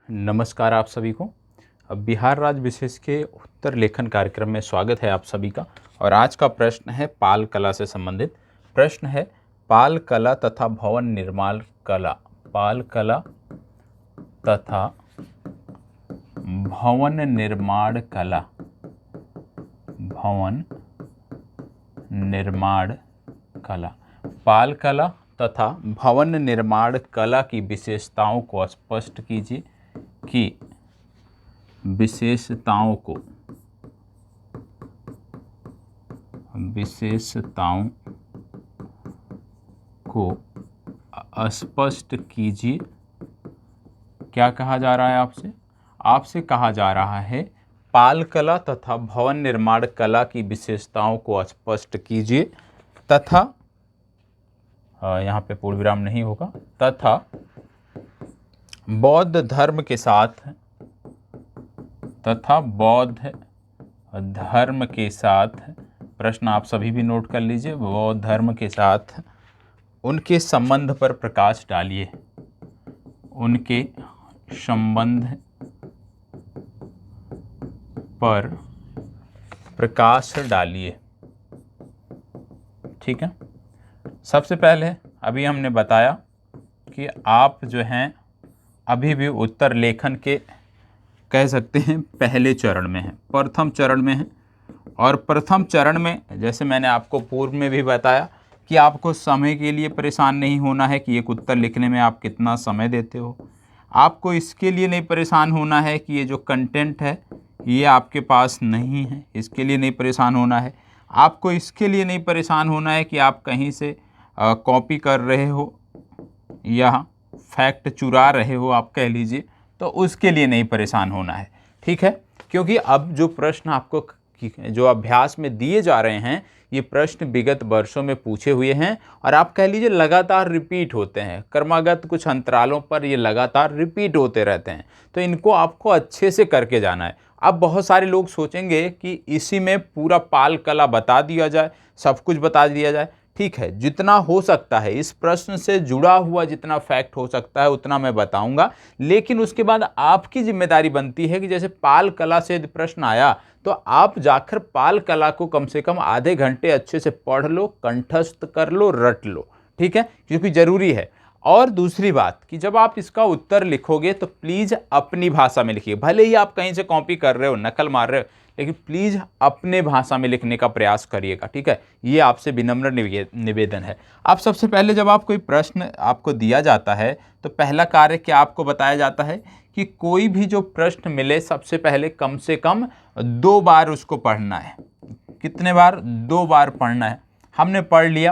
नमस्कार आप सभी को। अब बिहार राज्य विशेष के उत्तर लेखन कार्यक्रम में स्वागत है आप सभी का। और आज का प्रश्न है पाल कला से संबंधित। प्रश्न है पाल कला तथा भवन निर्माण कला। पाल कला तथा भवन निर्माण कला। भवन निर्माण कला। पाल कला तथा भवन निर्माण कला की विशेषताओं को स्पष्ट कीजिए कि विशेषताओं को स्पष्ट कीजिए। क्या कहा जा रहा है आपसे? आपसे कहा जा रहा है पाल कला तथा भवन निर्माण कला की विशेषताओं को स्पष्ट कीजिए तथा यहाँ पे पूर्ण विराम नहीं होगा, तथा बौद्ध धर्म के साथ प्रश्न आप सभी भी नोट कर लीजिए। बौद्ध धर्म के साथ उनके संबंध पर प्रकाश डालिए। उनके संबंध पर प्रकाश डालिए। ठीक है। सबसे पहले अभी हमने बताया कि आप जो हैं अभी भी उत्तर लेखन के कह सकते हैं पहले चरण में हैं, प्रथम चरण में हैं। और प्रथम चरण में जैसे मैंने आपको पूर्व में भी बताया कि आपको समय के लिए परेशान नहीं होना है कि एक उत्तर लिखने में आप कितना समय देते हो। आपको इसके लिए नहीं परेशान होना है कि ये जो कंटेंट है ये आपके पास नहीं है, इसके लिए नहीं परेशान होना है। आपको इसके लिए नहीं परेशान होना है कि आप कहीं से कॉपी कर रहे हो या फैक्ट चुरा रहे हो, आप कह लीजिए, तो उसके लिए नहीं परेशान होना है। ठीक है। क्योंकि अब जो प्रश्न आपको जो अभ्यास में दिए जा रहे हैं ये प्रश्न विगत वर्षों में पूछे हुए हैं और आप कह लीजिए लगातार रिपीट होते हैं। क्रमागत कुछ अंतरालों पर ये लगातार रिपीट होते रहते हैं, तो इनको आपको अच्छे से करके जाना है। अब बहुत सारे लोग सोचेंगे कि इसी में पूरा पाल कला बता दिया जाए, सब कुछ बता दिया जाए। ठीक है, जितना हो सकता है इस प्रश्न से जुड़ा हुआ जितना फैक्ट हो सकता है उतना मैं बताऊंगा, लेकिन उसके बाद आपकी जिम्मेदारी बनती है कि जैसे पाल कला से यदि प्रश्न आया तो आप जाकर पाल कला को कम से कम आधे घंटे अच्छे से पढ़ लो, कंठस्थ कर लो, रट लो। ठीक है, क्योंकि ज़रूरी है। और दूसरी बात कि जब आप इसका उत्तर लिखोगे तो प्लीज़ अपनी भाषा में लिखिए। भले ही आप कहीं से कॉपी कर रहे हो, नकल मार रहे हो, लेकिन प्लीज़ अपने भाषा में लिखने का प्रयास करिएगा। ठीक है, ये आपसे विनम्र निवेदन है। अब सबसे पहले जब आप कोई प्रश्न आपको दिया जाता है तो पहला कार्य क्या आपको बताया जाता है कि कोई भी जो प्रश्न मिले सबसे पहले कम से कम 2 बार उसको पढ़ना है। कितने बार? 2 बार पढ़ना है। हमने पढ़ लिया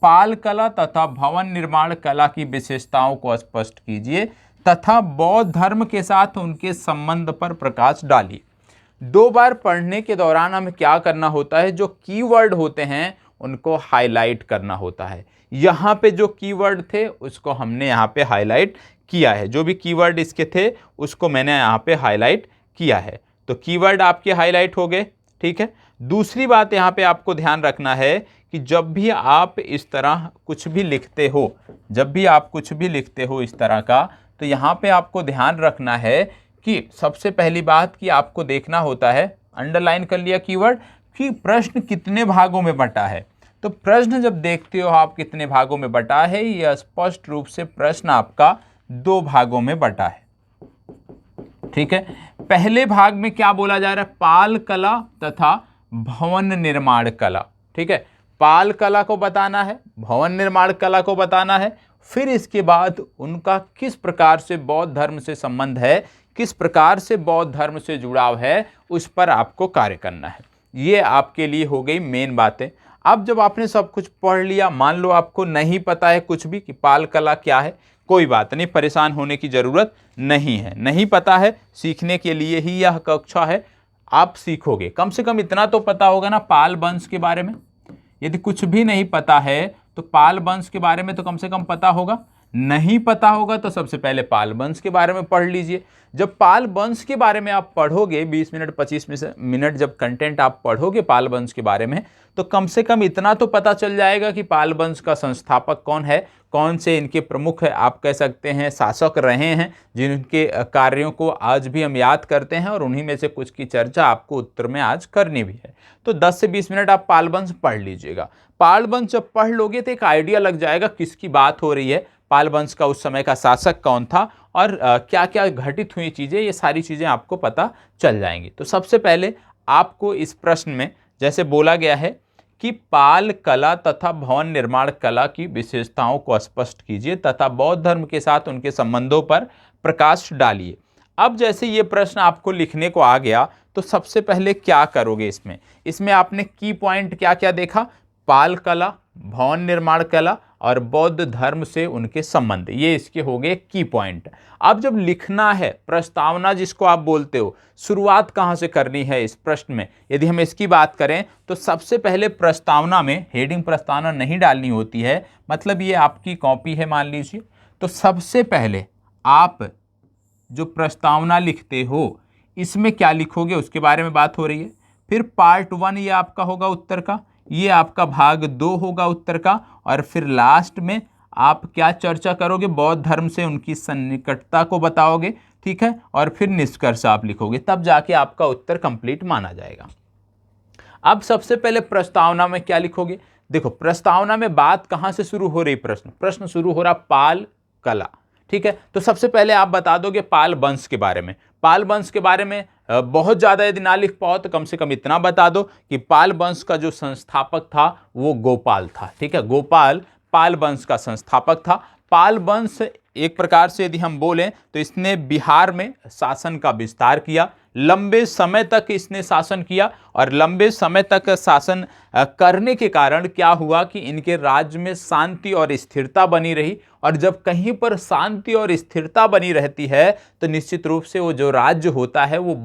पाल कला तथा भवन निर्माण कला की विशेषताओं को स्पष्ट कीजिए तथा बौद्ध धर्म के साथ उनके संबंध पर प्रकाश डालिए। 2 बार पढ़ने के दौरान हमें क्या करना होता है? जो कीवर्ड होते हैं उनको हाईलाइट करना होता है। यहाँ पे जो कीवर्ड थे उसको हमने यहाँ पे हाईलाइट किया है। जो भी कीवर्ड इसके थे उसको मैंने यहाँ पे हाईलाइट किया है। तो कीवर्ड आपके हाईलाइट हो गए। ठीक है। दूसरी बात यहाँ पे आपको ध्यान रखना है कि जब भी आप इस तरह कुछ भी लिखते हो, इस तरह का, तो यहाँ पे आपको ध्यान रखना है कि सबसे पहली बात कि आपको देखना होता है, अंडरलाइन कर लिया कीवर्ड, कि प्रश्न कितने भागों में बटा है। तो प्रश्न जब देखते हो आप कितने भागों में बटा है, यह स्पष्ट रूप से प्रश्न आपका 2 भागों में बटा है। ठीक है। पहले भाग में क्या बोला जा रहा है? पाल कला तथा भवन निर्माण कला। ठीक है, पाल कला को बताना है, भवन निर्माण कला को बताना है। फिर इसके बाद उनका किस प्रकार से बौद्ध धर्म से संबंध है, किस प्रकार से बौद्ध धर्म से जुड़ाव है, उस पर आपको कार्य करना है। ये आपके लिए हो गई मेन बातें। अब जब आपने सब कुछ पढ़ लिया, मान लो आपको नहीं पता है कुछ भी कि पाल कला क्या है, कोई बात नहीं, परेशान होने की ज़रूरत नहीं है। नहीं पता है, सीखने के लिए ही यह कक्षा है, आप सीखोगे। कम से कम इतना तो पता होगा ना पाल वंश के बारे में। यदि कुछ भी नहीं पता है तो पाल वंश के बारे में तो कम से कम पता होगा। नहीं पता होगा तो सबसे पहले पाल वंश के बारे में पढ़ लीजिए। जब पाल वंश के बारे में आप पढ़ोगे, 20 मिनट 25 मिनट जब कंटेंट आप पढ़ोगे पाल वंश के बारे में, तो कम से कम इतना तो पता चल जाएगा कि पाल वंश का संस्थापक कौन है, कौन से इनके प्रमुख आप कह सकते हैं शासक रहे हैं, जिनके कार्यों को आज भी हम याद करते हैं, और उन्हीं में से कुछ की चर्चा आपको उत्तर में आज करनी भी है। तो 10 से 20 मिनट आप पाल वंश पढ़ लीजिएगा। पाल वंश जब पढ़ लोगे तो एक आइडिया लग जाएगा किसकी बात हो रही है, पाल वंश का उस समय का शासक कौन था, और क्या क्या घटित हुई चीज़ें, ये सारी चीज़ें आपको पता चल जाएंगी। तो सबसे पहले आपको इस प्रश्न में जैसे बोला गया है कि पाल कला तथा भवन निर्माण कला की विशेषताओं को स्पष्ट कीजिए तथा बौद्ध धर्म के साथ उनके संबंधों पर प्रकाश डालिए। अब जैसे ये प्रश्न आपको लिखने को आ गया तो सबसे पहले क्या करोगे, इसमें आपने की पॉइंट क्या क्या देखा, पाल कला, भवन निर्माण कला और बौद्ध धर्म से उनके संबंध, ये इसके हो गए की पॉइंट। अब जब लिखना है प्रस्तावना जिसको आप बोलते हो, शुरुआत कहाँ से करनी है इस प्रश्न में, यदि हम इसकी बात करें तो सबसे पहले प्रस्तावना में हेडिंग प्रस्तावना नहीं डालनी होती है, मतलब ये आपकी कॉपी है मान लीजिए, तो सबसे पहले आप जो प्रस्तावना लिखते हो इसमें क्या लिखोगे उसके बारे में बात हो रही है। फिर पार्ट 1 ये आपका होगा उत्तर का, ये आपका भाग 2 होगा उत्तर का, और फिर लास्ट में आप क्या चर्चा करोगे, बौद्ध धर्म से उनकी सन्निकटता को बताओगे, ठीक है, और फिर निष्कर्ष आप लिखोगे, तब जाके आपका उत्तर कंप्लीट माना जाएगा। अब सबसे पहले प्रस्तावना में क्या लिखोगे, देखो प्रस्तावना में बात कहाँ से शुरू हो रही, प्रश्न शुरू हो रहा पाल कला, ठीक है। तो सबसे पहले आप बता दोगे पाल वंश के बारे में। पाल वंश के बारे में बहुत ज़्यादा यदि ना लिख पाओ तो कम से कम इतना बता दो कि पाल वंश का जो संस्थापक था वो गोपाल था, ठीक है। गोपाल पाल वंश का संस्थापक था। पाल वंश एक प्रकार से यदि हम बोलें तो इसने बिहार में शासन का विस्तार किया, लंबे समय तक इसने शासन किया, और लंबे समय तक शासन करने के कारण क्या हुआ कि इनके राज्य में शांति और स्थिरता बनी रही, और जब कहीं पर शांति और स्थिरता बनी रहती है तो निश्चित रूप से वो जो राज्य होता है वो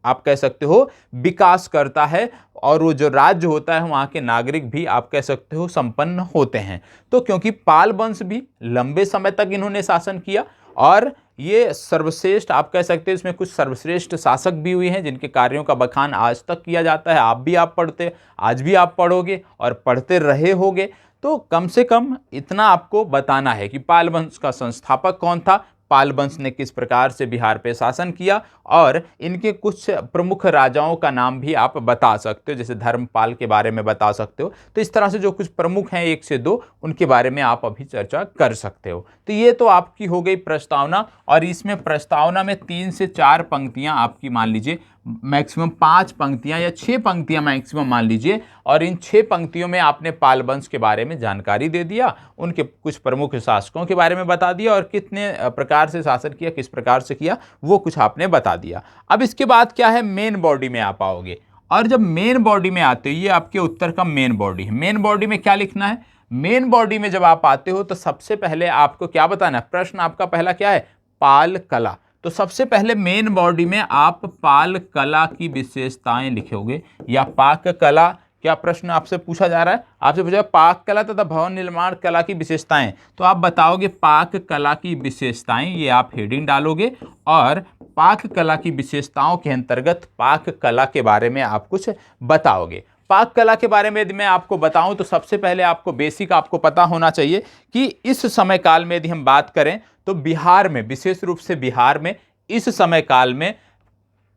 आप कह सकते हो विकास करता है, और वो जो राज्य होता है वहाँ के नागरिक भी आप कह सकते हो संपन्न होते हैं। तो क्योंकि पाल वंश भी लंबे समय तक इन्होंने शासन किया, और ये सर्वश्रेष्ठ आप कह सकते हैं, इसमें कुछ सर्वश्रेष्ठ शासक भी हुए हैं जिनके कार्यों का बखान आज तक किया जाता है, आप पढ़ते, आज भी आप पढ़ोगे और पढ़ते रहे होगे। तो कम से कम इतना आपको बताना है कि पाल वंश का संस्थापक कौन था, पाल वंश ने किस प्रकार से बिहार पे शासन किया, और इनके कुछ प्रमुख राजाओं का नाम भी आप बता सकते हो, जैसे धर्मपाल के बारे में बता सकते हो। तो इस तरह से जो कुछ प्रमुख हैं 1 से 2 उनके बारे में आप अभी चर्चा कर सकते हो। तो ये तो आपकी हो गई प्रस्तावना, और इसमें प्रस्तावना में 3 से 4 पंक्तियां आपकी मान लीजिए, मैक्सिमम 5 पंक्तियां या 6 पंक्तियां मैक्सिमम मान लीजिए, और इन 6 पंक्तियों में आपने पाल वंश के बारे में जानकारी दे दिया, उनके कुछ प्रमुख शासकों के बारे में बता दिया, और कितने प्रकार से शासन किया, किस प्रकार से किया, वो कुछ आपने बता दिया। अब इसके बाद क्या है, मेन बॉडी में आप आओगे, और जब मेन बॉडी में आते हो, ये आपके उत्तर का मेन बॉडी है। मेन बॉडी में क्या लिखना है, मेन बॉडी में जब आप आते हो तो सबसे पहले आपको क्या बताना है, प्रश्न आपका पहला क्या है, पाल कला। तो सबसे पहले मेन बॉडी में आप पाल कला की विशेषताएं लिखोगे, या पाक कला, क्या प्रश्न आपसे पूछा जा रहा है, आपसे पूछा पाक कला तथा भवन निर्माण कला की विशेषताएं, तो आप बताओगे पाक कला की विशेषताएं, ये आप हेडिंग डालोगे, और पाक कला की विशेषताओं के अंतर्गत पाक कला के बारे में आप कुछ बताओगे। पाक कला के बारे में यदि मैं आपको बताऊं तो सबसे पहले आपको बेसिक आपको पता होना चाहिए कि इस समय काल में यदि हम बात करें तो बिहार में, विशेष रूप से बिहार में इस समय काल में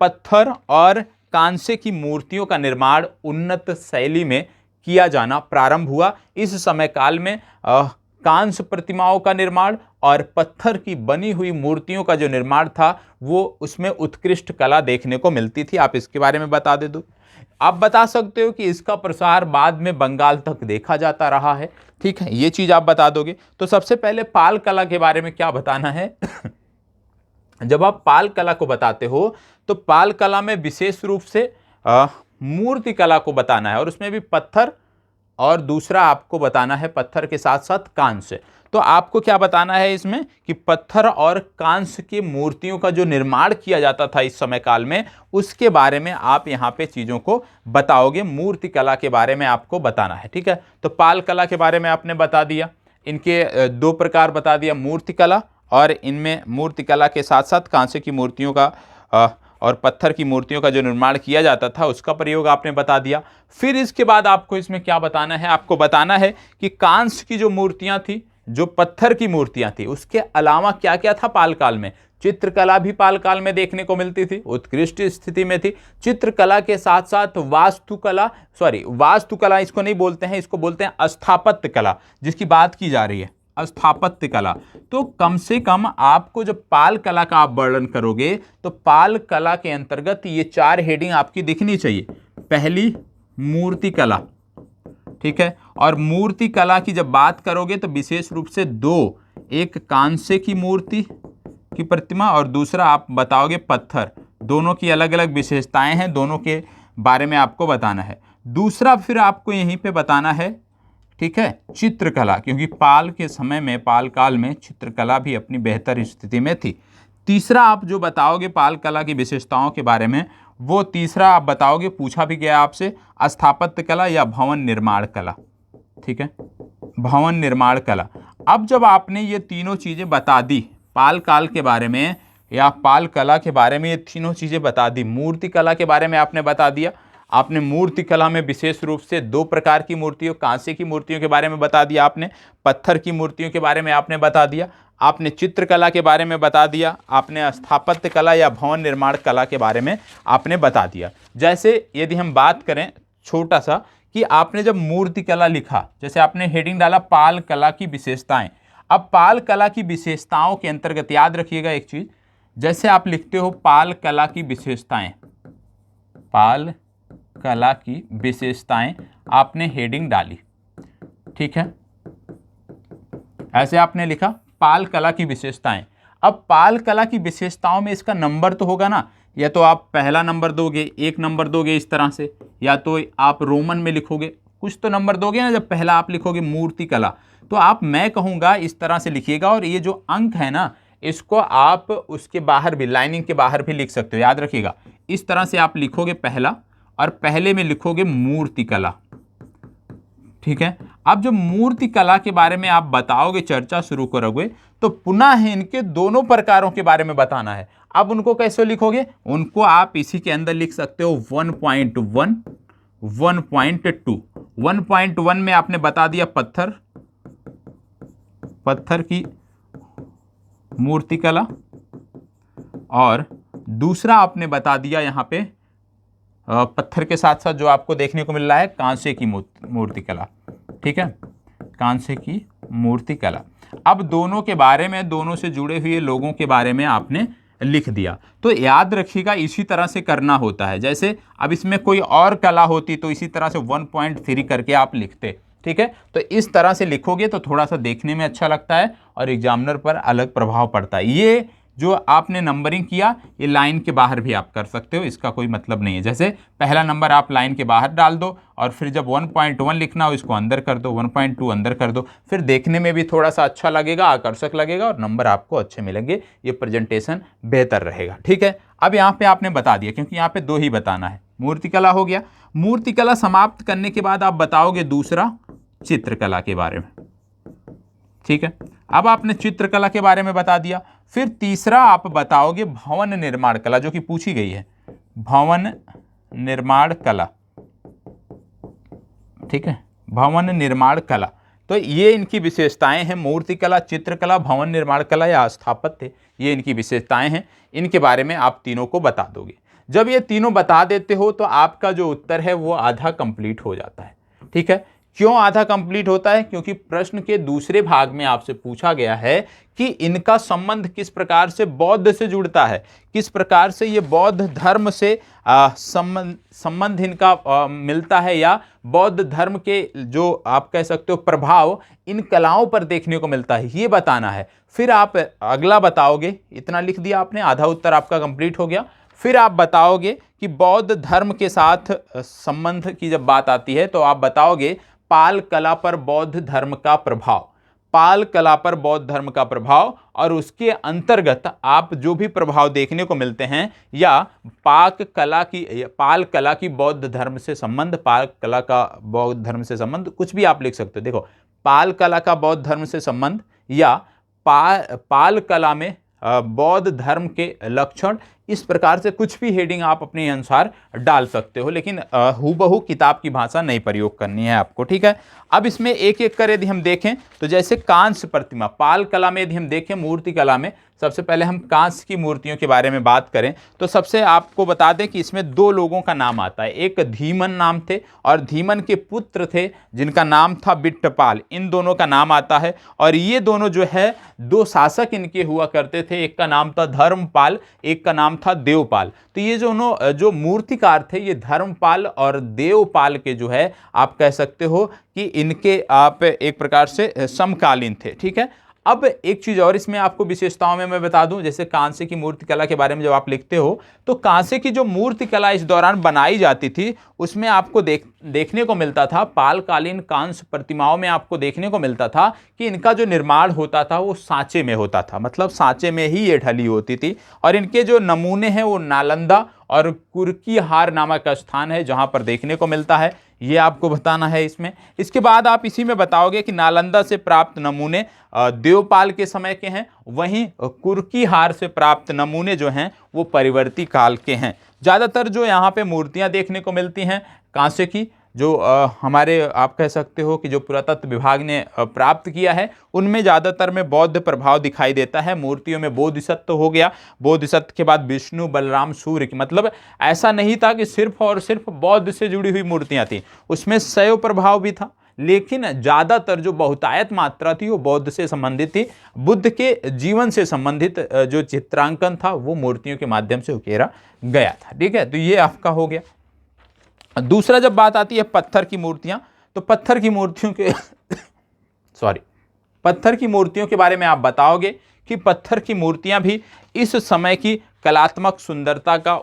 पत्थर और कांसे की मूर्तियों का निर्माण उन्नत शैली में किया जाना प्रारंभ हुआ। इस समय काल में कांस्य प्रतिमाओं का निर्माण और पत्थर की बनी हुई मूर्तियों का जो निर्माण था वो उसमें उत्कृष्ट कला देखने को मिलती थी। आप इसके बारे में बता दे दो। आप बता सकते हो कि इसका प्रसार बाद में बंगाल तक देखा जाता रहा है, ठीक है, ये चीज आप बता दोगे। तो सबसे पहले पाल कला के बारे में क्या बताना है जब आप पाल कला को बताते हो तो पाल कला में विशेष रूप से मूर्ति कला को बताना है, और उसमें भी पत्थर, और दूसरा आपको बताना है पत्थर के साथ साथ कांस्य। तो आपको क्या बताना है इसमें कि पत्थर और कांस्य की मूर्तियों का जो निर्माण किया जाता था इस समय काल में, उसके बारे में आप यहाँ पे चीज़ों को बताओगे। मूर्ति कला के बारे में आपको बताना है, ठीक है। तो पाल कला के बारे में आपने बता दिया। इनके दो प्रकार बता दिया, मूर्तिकला, और इनमें मूर्तिकला के साथ साथ कांसे की मूर्तियों का और पत्थर की मूर्तियों का जो निर्माण किया जाता था उसका प्रयोग आपने बता दिया। फिर इसके बाद आपको इसमें क्या बताना है, आपको बताना है कि कांस्य की जो मूर्तियां थी, जो पत्थर की मूर्तियां थी, उसके अलावा क्या क्या था पाल काल में। चित्रकला भी पाल काल में देखने को मिलती थी, उत्कृष्ट स्थिति में थी। चित्रकला के साथ साथ वास्तुकला इसको नहीं बोलते हैं, इसको बोलते हैं स्थापत्य कला, जिसकी बात की जा रही है स्थापत्य कला। तो कम से कम आपको जब पाल कला का आप वर्णन करोगे तो पाल कला के अंतर्गत ये 4 हेडिंग आपकी दिखनी चाहिए। पहली मूर्ति कला, ठीक है, और मूर्ति कला की जब बात करोगे तो विशेष रूप से 2, एक कांसे की मूर्ति की प्रतिमा और दूसरा आप बताओगे पत्थर। दोनों की अलग अलग विशेषताएं हैं, दोनों के बारे में आपको बताना है। दूसरा फिर आपको यहीं पे बताना है, ठीक है, चित्रकला, क्योंकि पाल के समय में, पाल काल में चित्रकला भी अपनी बेहतर स्थिति में थी। तीसरा आप जो बताओगे पाल कला की विशेषताओं के बारे में, वो तीसरा आप बताओगे, पूछा भी गया आपसे, स्थापत्य कला या भवन निर्माण कला, ठीक है, भवन निर्माण कला। अब जब आपने ये तीनों चीजें बता दी पाल काल के बारे में या पाल कला के बारे में, ये तीनों चीजें बता दी, मूर्ति कला के बारे में आपने बता दिया, आपने मूर्ति कला में विशेष रूप से 2 प्रकार की मूर्तियों, कांसे की मूर्तियों के बारे में बता दिया आपने, पत्थर की मूर्तियों के बारे में आपने बता दिया, आपने चित्रकला के बारे में बता दिया, आपने स्थापत्य कला या भवन निर्माण कला के बारे में आपने बता दिया। जैसे यदि हम बात करें छोटा सा कि आपने जब मूर्ति कला लिखा, जैसे आपने हेडिंग डाला पाल कला की विशेषताएं। अब पाल कला की विशेषताओं के अंतर्गत याद रखिएगा एक चीज, जैसे आप लिखते हो पाल कला की विशेषताएं, पाल कला की विशेषताएं आपने हेडिंग डाली, ठीक है, ऐसे आपने लिखा पाल कला की विशेषताएं। अब पाल कला की विशेषताओं में इसका नंबर तो होगा ना, या तो आप पहला नंबर दोगे, 1 नंबर दोगे इस तरह से, या तो आप रोमन में लिखोगे, कुछ तो नंबर दोगे ना। जब पहला आप लिखोगे मूर्ति कला, तो आप, मैं कहूँगा इस तरह से लिखिएगा, और ये जो अंक है ना, इसको आप उसके बाहर भी, लाइनिंग के बाहर भी लिख सकते हो, याद रखिएगा। इस तरह से आप लिखोगे पहला, और पहले में लिखोगे मूर्ति कला, ठीक है। अब जब मूर्ति कला के बारे में आप बताओगे, चर्चा शुरू करोगे, तो पुनः इनके दोनों प्रकारों के बारे में बताना है। अब उनको कैसे लिखोगे, उनको आप इसी के अंदर लिख सकते हो 1.1, 1.2। 1.1 में आपने बता दिया पत्थर की मूर्ति कला, और दूसरा आपने बता दिया यहाँ पे पत्थर के साथ साथ जो आपको देखने को मिल रहा है कांसे की मूर्ति कला, ठीक है, कांसे की मूर्ति कला। अब दोनों के बारे में, दोनों से जुड़े हुए लोगों के बारे में आपने लिख दिया। तो याद रखिएगा इसी तरह से करना होता है। जैसे अब इसमें कोई और कला होती तो इसी तरह से 1.3 करके आप लिखते, ठीक है। तो इस तरह से लिखोगे तो थोड़ा सा देखने में अच्छा लगता है और एग्जामिनर पर अलग प्रभाव पड़ता है। ये जो आपने नंबरिंग किया, ये लाइन के बाहर भी आप कर सकते हो, इसका कोई मतलब नहीं है। जैसे पहला नंबर आप लाइन के बाहर डाल दो, और फिर जब 1.1 लिखना हो इसको अंदर कर दो, 1.2 अंदर कर दो, फिर देखने में भी थोड़ा सा अच्छा लगेगा, आकर्षक लगेगा, और नंबर आपको अच्छे मिलेंगे, ये प्रेजेंटेशन बेहतर रहेगा, ठीक है। अब यहाँ पे आपने बता दिया, क्योंकि यहाँ पे 2 ही बताना है। मूर्तिकला हो गया। मूर्तिकला समाप्त करने के बाद आप बताओगे दूसरा चित्रकला के बारे में, ठीक है। अब आपने चित्रकला के बारे में बता दिया। फिर तीसरा आप बताओगे भवन निर्माण कला, जो कि पूछी गई है, भवन निर्माण कला, ठीक है, भवन निर्माण कला। तो ये इनकी विशेषताएं हैं, मूर्तिकला, चित्रकला, भवन निर्माण कला या स्थापत्य, ये इनकी विशेषताएं हैं। इनके बारे में आप तीनों को बता दोगे। जब ये तीनों बता देते हो तो आपका जो उत्तर है वो आधा कंप्लीट हो जाता है, ठीक है। क्यों आधा कंप्लीट होता है? क्योंकि प्रश्न के दूसरे भाग में आपसे पूछा गया है कि इनका संबंध किस प्रकार से बौद्ध से जुड़ता है, किस प्रकार से ये बौद्ध धर्म से संबंध इनका मिलता है, या बौद्ध धर्म के जो आप कह सकते हो प्रभाव इन कलाओं पर देखने को मिलता है, ये बताना है। फिर आप अगला बताओगे, इतना लिख दिया आपने, आधा उत्तर आपका कंप्लीट हो गया। फिर आप बताओगे कि बौद्ध धर्म के साथ संबंध की जब बात आती है तो आप बताओगे पाल कला पर बौद्ध धर्म का प्रभाव, पाल कला पर बौद्ध धर्म का प्रभाव, और उसके अंतर्गत आप जो भी प्रभाव देखने को मिलते हैं, या पाल कला की बौद्ध धर्म से संबंध, पाल कला का बौद्ध धर्म से संबंध, कुछ भी आप लिख सकते हो। देखो, पाल कला का बौद्ध धर्म से संबंध, या पाल कला में बौद्ध धर्म के लक्षण, इस प्रकार से कुछ भी हेडिंग आप अपने अनुसार डाल सकते हो, लेकिन हूबहू किताब की भाषा नहीं प्रयोग करनी है आपको, ठीक है। अब इसमें एक एक कर यदि हम देखें तो जैसे कांस्य प्रतिमा, पाल कला में यदि हम देखें, मूर्ति कला में सबसे पहले हम कांस्य की मूर्तियों के बारे में बात करें तो सबसे आपको बता दें कि इसमें दो लोगों का नाम आता है, एक धीमन नाम थे और धीमन के पुत्र थे जिनका नाम था बिट्टपाल, इन दोनों का नाम आता है। और ये दोनों जो है दो शासक इनके हुआ करते थे, एक का नाम था धर्मपाल, एक का नाम था देवपाल। तो ये जो मूर्तिकार थे ये धर्मपाल और देवपाल के जो है आप कह सकते हो कि इनके आप एक प्रकार से समकालीन थे, ठीक है। अब एक चीज और इसमें आपको विशेषताओं में मैं बता दूं, जैसे कांसे की मूर्ति कला के बारे में जब आप लिखते हो तो कांसे की जो मूर्ति कला इस दौरान बनाई जाती थी उसमें आपको देखने को मिलता था, पालकालीन कांस्य प्रतिमाओं में आपको देखने को मिलता था कि इनका जो निर्माण होता था वो सांचे में होता था, मतलब सांचे में ही ये ढली होती थी। और इनके जो नमूने हैं वो नालंदा और कुर्कीहार नामक स्थान है जहां पर देखने को मिलता है, ये आपको बताना है इसमें। इसके बाद आप इसी में बताओगे कि नालंदा से प्राप्त नमूने देवपाल के समय के हैं, वहीं कुर्कीहार से प्राप्त नमूने जो हैं वो परिवर्ती काल के हैं। ज़्यादातर जो यहाँ पे मूर्तियाँ देखने को मिलती हैं कांसे की, जो हमारे आप कह सकते हो कि जो पुरातत्व विभाग ने प्राप्त किया है उनमें ज़्यादातर में बौद्ध प्रभाव दिखाई देता है। मूर्तियों में बोधिसत्व हो गया, बोधिसत्व के बाद विष्णु, बलराम, सूर्य की, मतलब ऐसा नहीं था कि सिर्फ और सिर्फ बौद्ध से जुड़ी हुई मूर्तियाँ थी, उसमें शैव प्रभाव भी था, लेकिन ज़्यादातर जो बहुतायत मात्रा थी वो बौद्ध से संबंधित थी। बुद्ध के जीवन से संबंधित जो चित्रांकन था वो मूर्तियों के माध्यम से उकेरा गया था, ठीक है। तो ये आपका हो गया। दूसरा जब बात आती है पत्थर की मूर्तियां, तो पत्थर की मूर्तियों के पत्थर की मूर्तियों के बारे में आप बताओगे कि पत्थर की मूर्तियां भी इस समय की कलात्मक सुंदरता का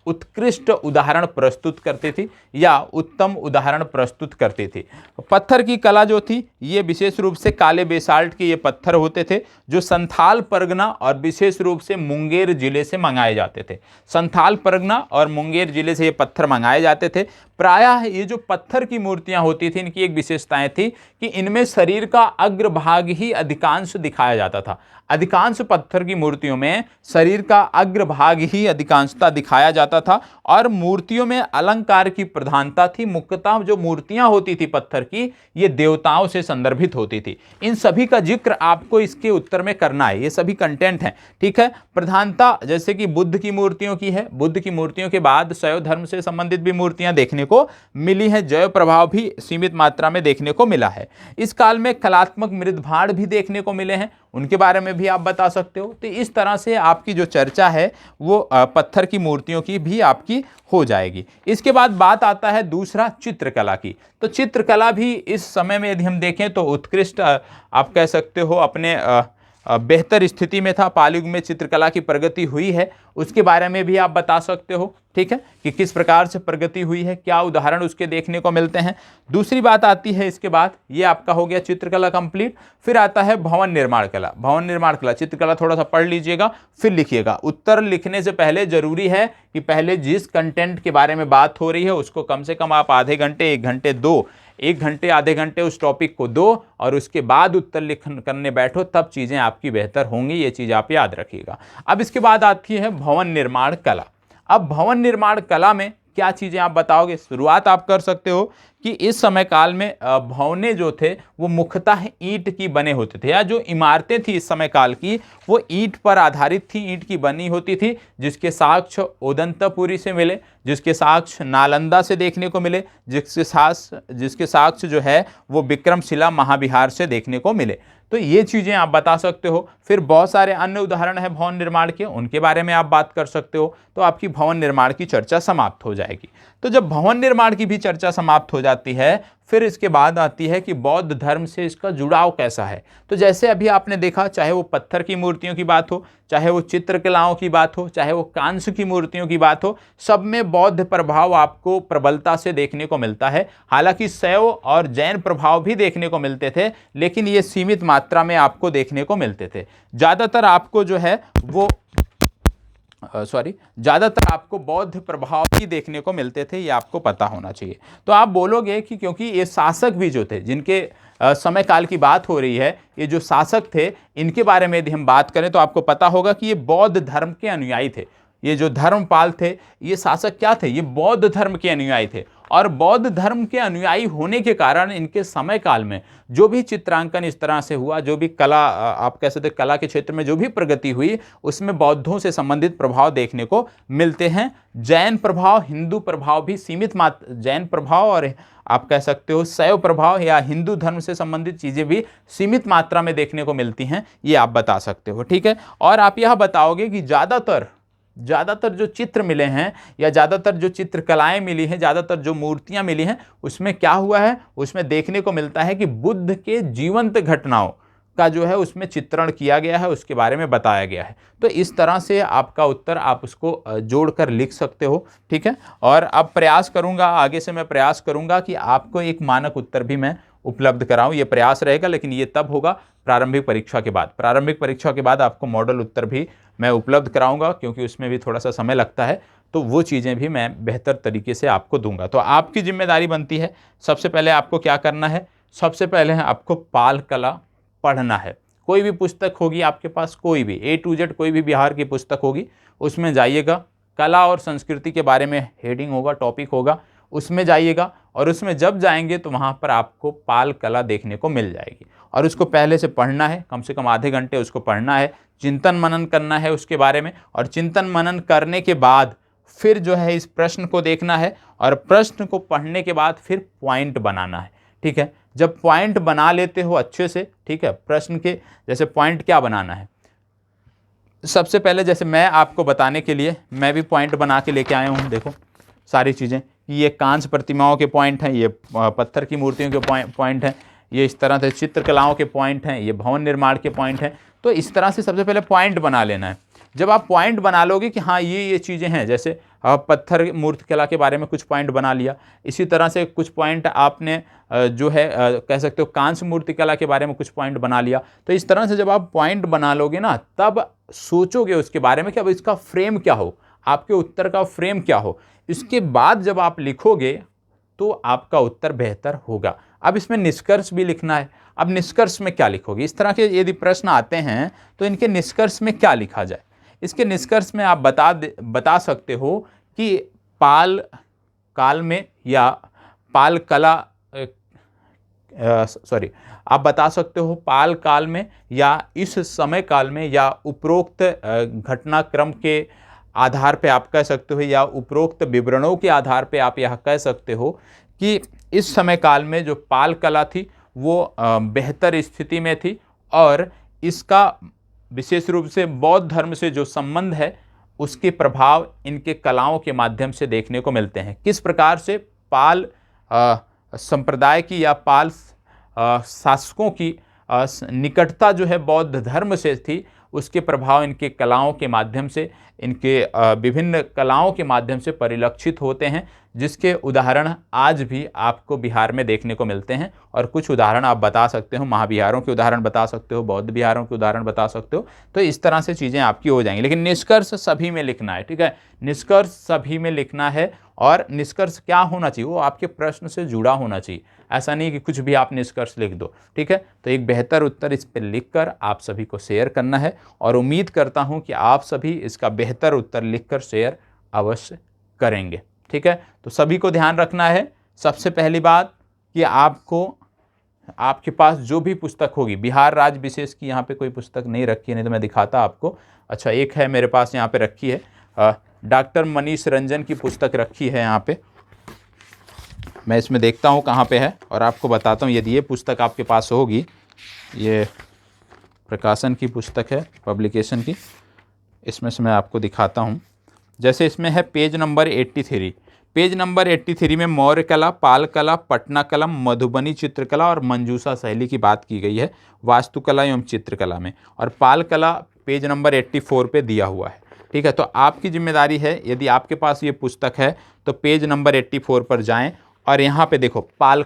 उत्कृष्ट उदाहरण प्रस्तुत करती थी या उत्तम उदाहरण प्रस्तुत करती थी। पत्थर की कला जो थी ये विशेष रूप से काले बेसाल्ट के ये पत्थर होते थे जो संथाल परगना और विशेष रूप से मुंगेर जिले से मंगाए जाते थे। संथाल परगना और मुंगेर जिले से ये पत्थर मंगाए जाते थे। प्रायः ये जो पत्थर की मूर्तियां होती थी इनकी एक विशेषताएं थी कि इनमें शरीर का अग्रभाग ही अधिकांश दिखाया जाता था। अधिकांश पत्थर की मूर्तियों में शरीर का अग्रभाग ही अधिकांशता दिखाया जाता था और मूर्तियों में अलंकार की प्रधानता थी। मुख्यतः जो मूर्तियां होती थी पत्थर की ये देवताओं से संदर्भित होती थी। इन सभी का जिक्र आपको इसके उत्तर में करना है, ये सभी कंटेंट हैं, ठीक है। प्रधानता जैसे कि बुद्ध की मूर्तियों की है, बुद्ध की मूर्तियों के बाद शैव धर्म से संबंधित भी मूर्तियां देखने को मिली है, जैव प्रभाव भी सीमित मात्रा में देखने को मिला है। इस काल में कलात्मक मृदभांड भी देखने को मिले हैं, उनके बारे में भी आप बता सकते हो। तो इस तरह से आपकी जो चर्चा है वो पत्थर की मूर्तियों की भी आपकी हो जाएगी। इसके बाद बात आता है दूसरा चित्रकला की। तो चित्रकला भी इस समय में यदि हम देखें तो उत्कृष्ट आप कह सकते हो अपने बेहतर स्थिति में था। पाल युग में चित्रकला की प्रगति हुई है, उसके बारे में भी आप बता सकते हो, ठीक है, कि किस प्रकार से प्रगति हुई है, क्या उदाहरण उसके देखने को मिलते हैं। दूसरी बात आती है इसके बाद, ये आपका हो गया चित्रकला कंप्लीट। फिर आता है भवन निर्माण कला। भवन निर्माण कला, चित्रकला थोड़ा सा पढ़ लीजिएगा फिर लिखिएगा। उत्तर लिखने से पहले जरूरी है कि पहले जिस कंटेंट के बारे में बात हो रही है उसको कम से कम आप आधे घंटे, एक घंटे आधे घंटे उस टॉपिक को दो और उसके बाद उत्तर लिखन करने बैठो, तब चीज़ें आपकी बेहतर होंगी, ये चीज़ आप याद रखिएगा। अब इसके बाद आती है भवन निर्माण कला। अब भवन निर्माण कला में क्या चीज़ें आप बताओगे? शुरुआत आप कर सकते हो कि इस समय काल में भवनें जो थे वो मुख्यतः ईंट की बने होते थे, या जो इमारतें थी इस समय काल की वो ईंट पर आधारित थी, ईंट की बनी होती थी, जिसके साक्ष्य ओदंतपुरी से मिले, जिसके साक्ष्य नालंदा से देखने को मिले, जिसके साक्ष्य जो है वो विक्रमशिला महाविहार से देखने को मिले। तो ये चीज़ें आप बता सकते हो। फिर बहुत सारे अन्य उदाहरण हैं भवन निर्माण के, उनके बारे में आप बात कर सकते हो। तो आपकी भवन निर्माण की चर्चा समाप्त हो जाएगी। तो जब भवन निर्माण की भी चर्चा समाप्त हो जाती है फिर इसके बाद आती है कि बौद्ध धर्म से इसका जुड़ाव कैसा है। तो जैसे अभी आपने देखा, चाहे वो पत्थर की मूर्तियों की बात हो, चाहे वो चित्रकलाओं की बात हो, चाहे वो कांस्य की मूर्तियों की बात हो, सब में बौद्ध प्रभाव आपको प्रबलता से देखने को मिलता है। हालांकि शैव और जैन प्रभाव भी देखने को मिलते थे, लेकिन ये सीमित मात्रा में आपको देखने को मिलते थे। ज़्यादातर आपको जो है वो ज़्यादातर आपको बौद्ध प्रभाव ही देखने को मिलते थे, ये आपको पता होना चाहिए। तो आप बोलोगे कि क्योंकि ये शासक भी जो थे, जिनके समय काल की बात हो रही है, ये जो शासक थे, इनके बारे में यदि हम बात करें तो आपको पता होगा कि ये बौद्ध धर्म के अनुयायी थे। ये जो धर्मपाल थे, ये शासक क्या थे? ये बौद्ध धर्म के अनुयायी थे। और बौद्ध धर्म के अनुयायी होने के कारण इनके समय काल में जो भी चित्रांकन इस तरह से हुआ, जो भी कला, आप कह सकते कला के क्षेत्र में जो भी प्रगति हुई, उसमें बौद्धों से संबंधित प्रभाव देखने को मिलते हैं। जैन प्रभाव, हिंदू प्रभाव भी सीमित मात्रा, जैन प्रभाव और आप कह सकते हो शैव प्रभाव या हिंदू धर्म से संबंधित चीज़ें भी सीमित मात्रा में देखने को मिलती हैं, ये आप बता सकते हो। ठीक है, और आप यह बताओगे कि ज़्यादातर जो चित्र मिले हैं या ज़्यादातर जो चित्रकलाएं मिली हैं, ज़्यादातर जो मूर्तियां मिली हैं, उसमें क्या हुआ है? उसमें देखने को मिलता है कि बुद्ध के जीवंत घटनाओं का जो है उसमें चित्रण किया गया है, उसके बारे में बताया गया है। तो इस तरह से आपका उत्तर आप उसको जोड़कर लिख सकते हो। ठीक है, और अब प्रयास करूंगा, आगे से मैं प्रयास करूंगा कि आपको एक मानक उत्तर भी मैं उपलब्ध कराऊं। ये प्रयास रहेगा, लेकिन ये तब होगा प्रारंभिक परीक्षा के बाद। प्रारंभिक परीक्षा के बाद आपको मॉडल उत्तर भी मैं उपलब्ध कराऊंगा, क्योंकि उसमें भी थोड़ा सा समय लगता है, तो वो चीज़ें भी मैं बेहतर तरीके से आपको दूंगा। तो आपकी जिम्मेदारी बनती है, सबसे पहले आपको क्या करना है? सबसे पहले आपको पाल कला पढ़ना है। कोई भी पुस्तक होगी आपके पास, कोई भी A to Z कोई भी बिहार की पुस्तक होगी, उसमें जाइएगा, कला और संस्कृति के बारे में हेडिंग होगा, टॉपिक होगा, उसमें जाइएगा। और उसमें जब जाएंगे तो वहाँ पर आपको पाल कला देखने को मिल जाएगी, और उसको पहले से पढ़ना है, कम से कम आधे घंटे उसको पढ़ना है, चिंतन मनन करना है उसके बारे में। और चिंतन मनन करने के बाद फिर जो है इस प्रश्न को देखना है, और प्रश्न को पढ़ने के बाद फिर पॉइंट बनाना है। ठीक है, जब पॉइंट बना लेते हो अच्छे से, ठीक है, प्रश्न के जैसे पॉइंट क्या बनाना है, सबसे पहले जैसे मैं आपको बताने के लिए मैं भी पॉइंट बना के लेके आया हूँ। देखो सारी चीज़ें, ये कांस्य प्रतिमाओं के पॉइंट हैं, ये पत्थर की मूर्तियों के पॉइंट हैं, ये इस तरह से चित्रकलाओं के पॉइंट हैं, ये भवन निर्माण के पॉइंट हैं। तो इस तरह से सबसे पहले पॉइंट बना लेना है। जब आप पॉइंट बना लोगे कि हाँ ये चीज़ें हैं, जैसे पत्थर मूर्ति कला के बारे में कुछ पॉइंट बना लिया, इसी तरह से कुछ पॉइंट आपने जो है कह सकते हो कांस्य मूर्ति कला के बारे में कुछ पॉइंट बना लिया। तो इस तरह से जब आप पॉइंट बना लोगे ना, तब सोचोगे उसके बारे में कि अब इसका फ्रेम क्या हो, आपके उत्तर का फ्रेम क्या हो। इसके बाद जब आप लिखोगे तो आपका उत्तर बेहतर होगा। अब इसमें निष्कर्ष भी लिखना है। अब निष्कर्ष में क्या लिखोगे? इस तरह के यदि प्रश्न आते हैं तो इनके निष्कर्ष में क्या लिखा जाए? इसके निष्कर्ष में आप बता सकते हो कि पाल काल में या पाल कला आप बता सकते हो पाल काल में या इस समय काल में या उपरोक्त घटनाक्रम के आधार पे आप कह सकते हो या उपरोक्त विवरणों के आधार पे आप यह कह सकते हो कि इस समय काल में जो पाल कला थी वो बेहतर स्थिति में थी, और इसका विशेष रूप से बौद्ध धर्म से जो संबंध है उसके प्रभाव इनके कलाओं के माध्यम से देखने को मिलते हैं। किस प्रकार से पाल संप्रदाय की या पाल शासकों की निकटता जो है बौद्ध धर्म से थी, उसके प्रभाव इनके कलाओं के माध्यम से, इनके विभिन्न कलाओं के माध्यम से परिलक्षित होते हैं, जिसके उदाहरण आज भी आपको बिहार में देखने को मिलते हैं। और कुछ उदाहरण आप बता सकते हो, महाविहारों के उदाहरण बता सकते हो, बौद्ध विहारों के उदाहरण बता सकते हो। तो इस तरह से चीज़ें आपकी हो जाएंगी, लेकिन निष्कर्ष सभी में लिखना है। ठीक है, निष्कर्ष सभी में लिखना है, और निष्कर्ष क्या होना चाहिए? वो आपके प्रश्न से जुड़ा होना चाहिए। ऐसा नहीं कि कुछ भी आप निष्कर्ष लिख दो। ठीक है, तो एक बेहतर उत्तर इस पर लिखकर आप सभी को शेयर करना है, और उम्मीद करता हूं कि आप सभी इसका बेहतर उत्तर लिखकर शेयर अवश्य करेंगे। ठीक है, तो सभी को ध्यान रखना है सबसे पहली बात कि आपको आपके पास जो भी पुस्तक होगी, बिहार राज्य विशेष की यहाँ पे कोई पुस्तक नहीं रखी है, नहीं तो मैं दिखाता आपको। अच्छा, एक है मेरे पास यहाँ पे रखी है, डॉक्टर मनीष रंजन की पुस्तक रखी है यहाँ पे। मैं इसमें देखता हूँ कहाँ पे है और आपको बताता हूँ। यदि ये पुस्तक आपके पास होगी, ये प्रकाशन की पुस्तक है, पब्लिकेशन की, इसमें से मैं आपको दिखाता हूँ। जैसे इसमें है पेज नंबर 83। पेज नंबर 83 में मौर्य कला, पाल कला, पटना कला, मधुबनी चित्रकला और मंजूषा शैली की बात की गई है वास्तुकला एवं चित्रकला में, और पाल कला पेज नंबर 84 पे दिया हुआ है। ठीक है, तो आपकी जिम्मेदारी है, यदि आपके पास ये पुस्तक है तो पेज नंबर 84 पर जाएं और यहाँ पे देखो पाल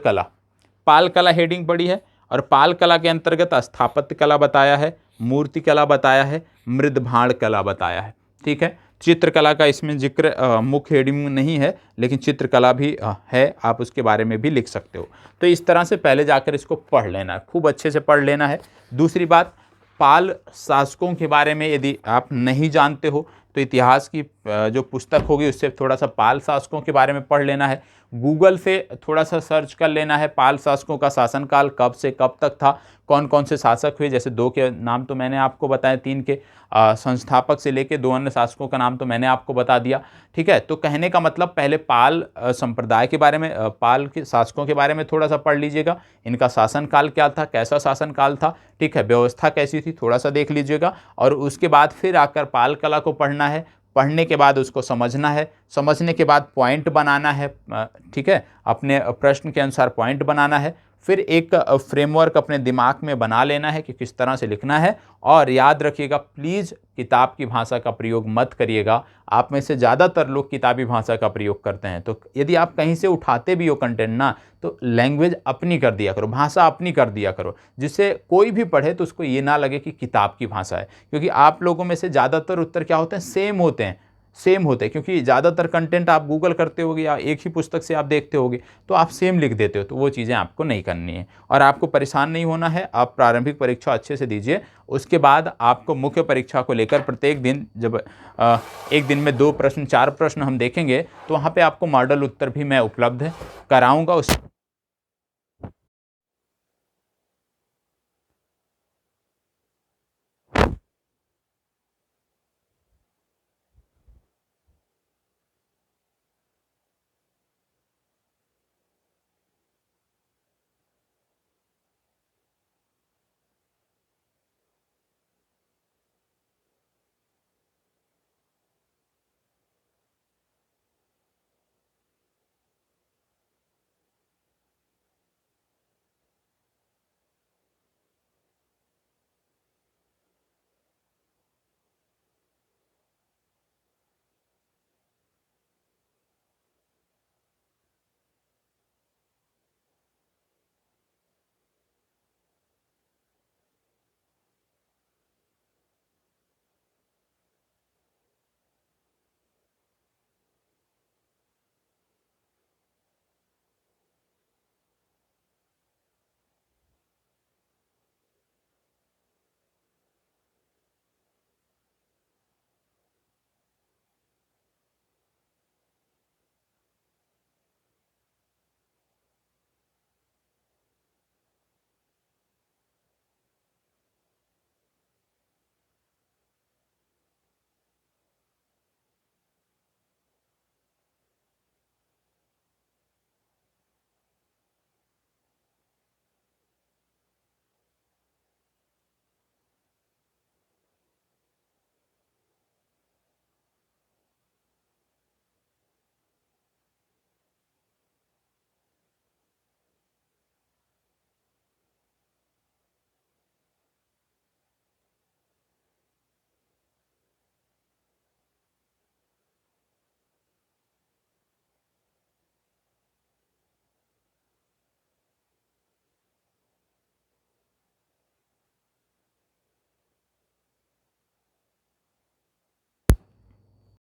कला हेडिंग पड़ी है, और पाल कला के अंतर्गत स्थापत्य कला बताया है, मूर्ति कला बताया है, मृदभाण कला बताया है। ठीक है, चित्रकला का इसमें जिक्र मुख्य हेडिंग में नहीं है, लेकिन चित्रकला भी है, आप उसके बारे में भी लिख सकते हो। तो इस तरह से पहले जाकर इसको पढ़ लेना है, खूब अच्छे से पढ़ लेना है। दूसरी बात, पाल शासकों के बारे में यदि आप नहीं जानते हो तो इतिहास की जो पुस्तक होगी उससे थोड़ा सा पाल शासकों के बारे में पढ़ लेना है। गूगल से थोड़ा सा सर्च कर लेना है पाल शासकों का शासनकाल कब से कब तक था, कौन कौन से शासक हुए। जैसे 2 के नाम तो मैंने आपको बताया, 3 के संस्थापक से लेके 2 अन्य शासकों का नाम तो मैंने आपको बता दिया। ठीक है, तो कहने का मतलब पहले पाल संप्रदाय के बारे में, पाल के शासकों के बारे में थोड़ा सा पढ़ लीजिएगा, इनका शासनकाल क्या था, कैसा शासनकाल था, ठीक है, व्यवस्था कैसी थी, थोड़ा सा देख लीजिएगा। और उसके बाद फिर आकर पाल कला को पढ़ना है। पढ़ने के बाद उसको समझना है, समझने के बाद पॉइंट बनाना है, ठीक है, अपने प्रश्न के अनुसार पॉइंट बनाना है। फिर एक फ्रेमवर्क अपने दिमाग में बना लेना है कि किस तरह से लिखना है। और याद रखिएगा, प्लीज़ किताब की भाषा का प्रयोग मत करिएगा। आप में से ज़्यादातर लोग किताबी भाषा का प्रयोग करते हैं, तो यदि आप कहीं से उठाते भी हो कंटेंट ना, तो लैंग्वेज अपनी कर दिया करो, भाषा अपनी कर दिया करो, जिससे कोई भी पढ़े तो उसको ये ना लगे कि किताब की भाषा है। क्योंकि आप लोगों में से ज़्यादातर उत्तर क्या होते हैं, सेम होते हैं, क्योंकि ज़्यादातर कंटेंट आप गूगल करते होगे या एक ही पुस्तक से आप देखते होगे, तो आप सेम लिख देते हो। तो वो चीज़ें आपको नहीं करनी है और आपको परेशान नहीं होना है। आप प्रारंभिक परीक्षा अच्छे से दीजिए, उसके बाद आपको मुख्य परीक्षा को लेकर प्रत्येक दिन, जब एक दिन में 2 प्रश्न 4 प्रश्न हम देखेंगे, तो वहाँ पे आपको मॉडल उत्तर भी मैं उपलब्ध कराऊंगा।